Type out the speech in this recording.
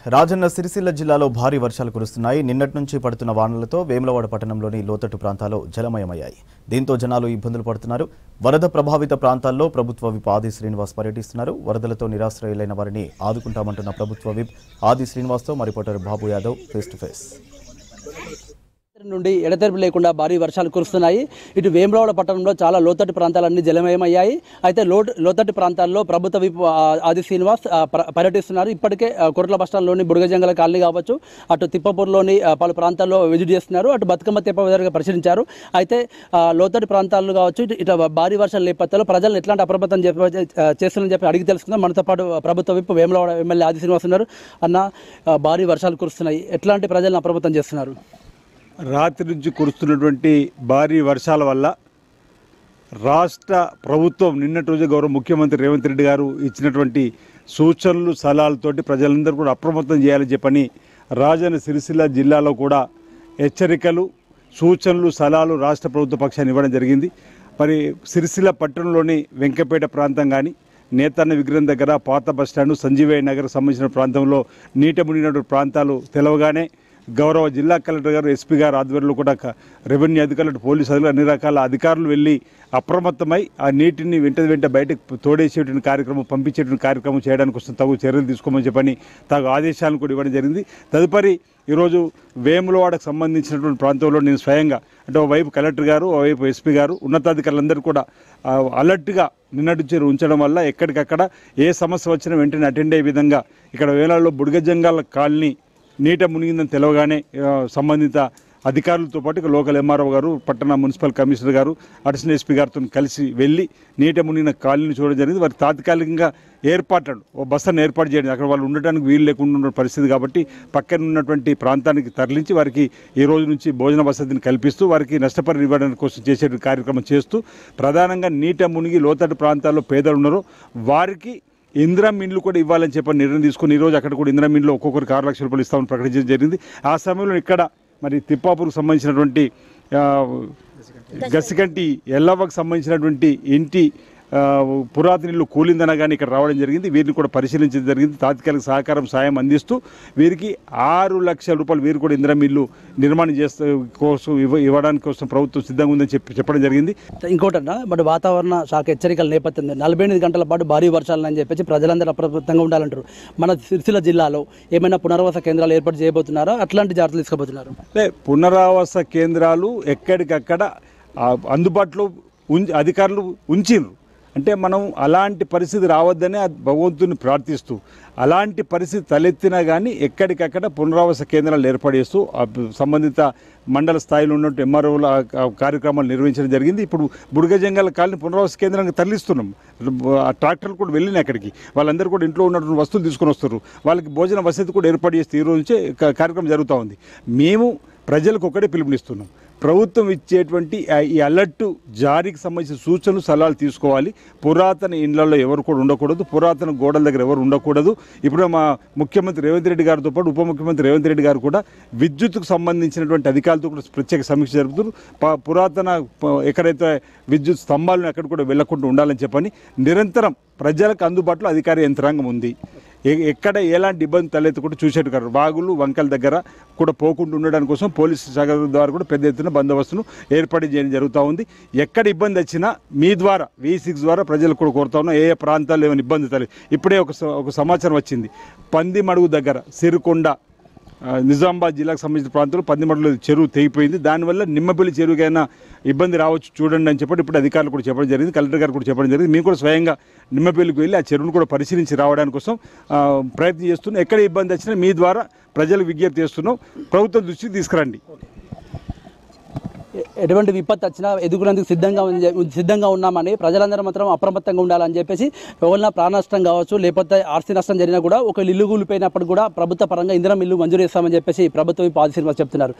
రాజన్న సిరిసిల్ల జిల్లాలో భారీ వర్షాలు కురుస్తున్నాయి. నిన్నటి నుంచి పడుతున్న వానలతో వేములవాడ పట్టణంలోని లోతట్టు ప్రాంతాలు జలమయమయ్యాయి. దీంతో జనాలు ఇబ్బందులు పడుతున్నారు. వరద ప్రభావిత ప్రాంతాల్లో ప్రభుత్వ విప్ ఆది శ్రీనివాస్ పర్యటిస్తున్నారు. వరదలతో నిరాశ్రయులైన వారిని ఆదుకుంటామంటున్న ప్రభుత్వ విప్ ఆది శ్రీనివాస్తో మా reporter Babu Yadav face to face. నుండి ఎడతెరిపి లేకుండా భారీ వర్షాలు కురుస్తున్నాయి. ఇటు వేములవాడ పట్టణంలో చాలా లోతట్టు ప్రాంతాలన్నీ జలమయమయ్యాయి. అయితే లోతట్టు ప్రాంతాల్లో ప్రభుత్వ విప్ ఆది శ్రీనివాస్ పర్యటిస్తున్నారు. ఇప్పటికే కొరట్ల బస్టాండ్లోని బుడగజంగల కాలనీ కావచ్చు, అటు తిప్పపూర్లోని పలు ప్రాంతాల్లో విజిట్ చేస్తున్నారు. అటు బతుకమ్మ తెప్పగా పరిశీలించారు. అయితే లోతట్టు ప్రాంతాల్లో కావచ్చు, ఇటు భారీ వర్షాల నేపథ్యంలో ప్రజలను ఎట్లాంటి అప్రమత్తం చేస్తున్నారని చెప్పి అడిగి తెలుసుకుందాం. మనతో పాటు ప్రభుత్వ విప్ వేములవాడ ఎమ్మెల్యే ఆది శ్రీనివాస్ ఉన్నారు. అన్న, భారీ వర్షాలు కురుస్తున్నాయి, ఎట్లాంటి ప్రజలను అప్రమత్తం చేస్తున్నారు? రాత్రి నుంచి కురుస్తున్నటువంటి భారీ వర్షాల వల్ల రాష్ట్ర ప్రభుత్వం నిన్నటి రోజు గౌరవ ముఖ్యమంత్రి రేవంత్ రెడ్డి గారు ఇచ్చినటువంటి సూచనలు సలహాలతోటి ప్రజలందరూ కూడా అప్రమత్తం చేయాలని చెప్పని రాజన్న సిరిసిల్ల జిల్లాలో కూడా హెచ్చరికలు, సూచనలు, సలహాలు రాష్ట్ర ప్రభుత్వ పక్షాన్ని ఇవ్వడం జరిగింది. మరి సిరిసిల్ల పట్టణంలోని వెంకపేట ప్రాంతం కానీ, నేతన్న విగ్రహం దగ్గర, పాత బస్టాండు, సంజీవయ్య నగర్ సంబంధించిన ప్రాంతంలో నీట మునిగినటువంటి ప్రాంతాలు తెలవగానే గౌరవ జిల్లా కలెక్టర్ గారు, ఎస్పీ గారు ఆధ్వర్యంలో కూడా రెవెన్యూ అధికారులు, పోలీసు అధికారులు, అన్ని రకాల అధికారులు వెళ్ళి అప్రమత్తమై ఆ నీటిని వెంట బయటకు తోడేసేటువంటి కార్యక్రమం, పంపించేటువంటి కార్యక్రమం చేయడానికి కోసం తగు చర్యలు తీసుకోమని చెప్పని తగు ఆదేశాలను కూడా ఇవ్వడం జరిగింది. తదుపరి ఈరోజు వేములవాడకు సంబంధించినటువంటి ప్రాంతంలో నేను స్వయంగా, అంటే ఓవైపు కలెక్టర్ గారు, ఓవైపు ఎస్పీ గారు, ఉన్నతాధికారులందరూ కూడా అలర్ట్గా నిన్నటి నుంచి ఉంచడం వల్ల ఎక్కడికక్కడ ఏ సమస్య వచ్చినా వెంటనే అటెండ్ అయ్యే విధంగా ఇక్కడ వేలాల్లో బుడగజంగాల కాలనీ నీట మునిగిందని తెలవగానే సంబంధిత అధికారులతో పాటు లోకల్ ఎంఆర్ఓ గారు, పట్టణ మున్సిపల్ కమిషనర్ గారు, అడిషనల్ ఎస్పీ గారితో కలిసి వెళ్ళి నీట మునిగిన కాలనీని చూడడం జరిగింది. వారికి తాత్కాలికంగా ఓ బస్సును ఏర్పాటు చేయడం, అక్కడ వాళ్ళు ఉండటానికి వీలు లేకుండా ఉన్న పరిస్థితి కాబట్టి పక్కన ఉన్నటువంటి ప్రాంతానికి తరలించి వారికి ఈ రోజు నుంచి భోజన వసతిని కల్పిస్తూ వారికి నష్టపరిహారం ఇవ్వడానికి కోసం చేసే కార్యక్రమం చేస్తూ, ప్రధానంగా నీట మునిగి లోతట్టు ప్రాంతాల్లో పేదలు ఉన్నారో వారికి ఇందిరా మిన్లు కూడా ఇవ్వాలని చెప్పని నిర్ణయం తీసుకుని ఈరోజు అక్కడ కూడా ఇందిరా మిన్లు ఒక్కొక్కరికి 6 లక్షల రూపాయలు ఇస్తామని ప్రకటించడం జరిగింది. ఆ సమయంలో ఇక్కడ మరి తిప్పాపూర్కు సంబంధించినటువంటి గసికంటి ఎల్లవ్వకు సంబంధించినటువంటి ఇంటి పురాతన ఇల్లు కూలిందనగానే ఇక్కడ రావడం జరిగింది. వీరిని కూడా పరిశీలించడం జరిగింది. తాత్కాలిక సహకారం, సాయం అందిస్తూ వీరికి 6 లక్షల రూపాయలు వీరు కూడా ఇందిరా మిల్లు నిర్మాణం కోసం ఇవ్వడానికి కోసం ప్రభుత్వం సిద్ధంగా ఉందని చెప్పడం జరిగింది. ఇంకోటన్నా, బట్ వాతావరణ శాఖ హెచ్చరికల నేపథ్యంలో 48 గంటల పాటు భారీ వర్షాలని చెప్పేసి ప్రజలందరూ అప్రమత్తంగా ఉండాలంటారు. మన సిరిసిల్ల జిల్లాలో ఏమైనా పునరావాస కేంద్రాలు ఏర్పాటు చేయబోతున్నారా? అట్లాంటి జాగ్రత్తలు తీసుకోబోతున్నారు? పునరావాస కేంద్రాలు ఎక్కడికక్కడ అందుబాటులో అధికారులు ఉంచిర్రు. అంటే మనం అలాంటి పరిస్థితి రావద్దని భగవంతుని ప్రార్థిస్తూ, అలాంటి పరిస్థితి తలెత్తినా కానీ ఎక్కడికక్కడ పునరావాస కేంద్రాలు ఏర్పాటు చేస్తూ సంబంధిత మండల స్థాయిలో ఉన్నట్టు ఎంఆర్ఓల కార్యక్రమాలు నిర్వహించడం జరిగింది. ఇప్పుడు బుడగజంగాల కాలనీ పునరావాస కేంద్రానికి తరలిస్తున్నాం. ట్రాక్టర్లు కూడా వెళ్ళినాయి అక్కడికి. వాళ్ళందరూ కూడా ఇంట్లో ఉన్నటువంటి వస్తువులు తీసుకొని వస్తారు. వాళ్ళకి భోజన వసతి కూడా ఏర్పాటు చేస్తే ఈ రోజు నుంచే కార్యక్రమం జరుగుతూ ఉంది. మేము ప్రజలకు ఒకటే పిలుపునిస్తున్నాం, ప్రభుత్వం ఇచ్చేటువంటి ఈ అలర్ట్ జారీకి సంబంధించిన సూచనలు, సలహాలు తీసుకోవాలి. పురాతన ఇండ్లలో ఎవరు కూడా ఉండకూడదు, పురాతన గోడల దగ్గర ఎవరు ఉండకూడదు. ఇప్పుడు మా ముఖ్యమంత్రి రేవంత్ రెడ్డి గారితో పాటు ఉప ముఖ్యమంత్రి రేవంత్ రెడ్డి గారు కూడా విద్యుత్కు సంబంధించినటువంటి అధికారులతో కూడా ప్రత్యేక సమీక్ష జరుపుతారు. పురాతన ఎక్కడైతే విద్యుత్ స్తంభాలను అక్కడ కూడా వెళ్లకుండా ఉండాలని చెప్పని నిరంతరం ప్రజలకు అందుబాటులో అధికార యంత్రాంగం ఉంది. ఎక్కడ ఎలాంటి ఇబ్బంది తలెత్తకుండా చూసేట్టు కాదు. వాగులు, వంకల దగ్గర కూడా పోకుండా ఉండడానికి కోసం పోలీసు శాఖ ద్వారా కూడా పెద్ద ఎత్తున బందోబస్తును ఏర్పాటు చేయడం జరుగుతూ ఉంది. ఎక్కడ ఇబ్బంది వచ్చినా మీ ద్వారా V6 ద్వారా ప్రజలకు కూడా కోరుతా ఉన్నాం. ఏ ప్రాంతాల్లో ఏమైనా ఇబ్బంది తలె ఇప్పుడే ఒక సమాచారం వచ్చింది. పందిమడుగు దగ్గర సిరికొండ, నిజామాబాద్ జిల్లాకు సంబంధించిన ప్రాంతంలో పందిమడుగులో చెరువు తెగిపోయింది. దానివల్ల నిమ్మపల్లి చెరువుకైనా ఇబ్బంది రావచ్చు చూడండి అని చెప్పి ఇప్పుడు అధికారులు కూడా చెప్పడం జరిగింది. కలెక్టర్ గారు కూడా చెప్పడం జరిగింది. మేము కూడా స్వయంగా నిమ్మపల్లికి వెళ్ళి ఆ చెరువును కూడా పరిశీలించి రావడానికి కోసం ప్రయత్నం చేస్తున్నాం. ఎక్కడ ఇబ్బంది వచ్చినా మీ ద్వారా ప్రజలకు విజ్ఞప్తి చేస్తున్నాం, ప్రభుత్వం దృష్టికి తీసుకురండి. ఎటువంటి విపత్తు వచ్చినా ఎదుర్కొనేందుకు సిద్ధంగా ఉన్నామని, ప్రజలందరూ మాత్రం అప్రమత్తంగా ఉండాలని చెప్పేసి, ఎవరైనా ప్రాణ నష్టం కావచ్చు, లేకపోతే ఆస్తి నష్టం జరిగినా కూడా ఒక ఇల్లు కూలిపోయినప్పుడు కూడా ప్రభుత్వ పరంగా ఇందిరా ఇల్లు మంజూరు చేస్తామని చెప్పేసి ప్రభుత్వం ఆది శ్రీనివాస్ చెప్తున్నారు.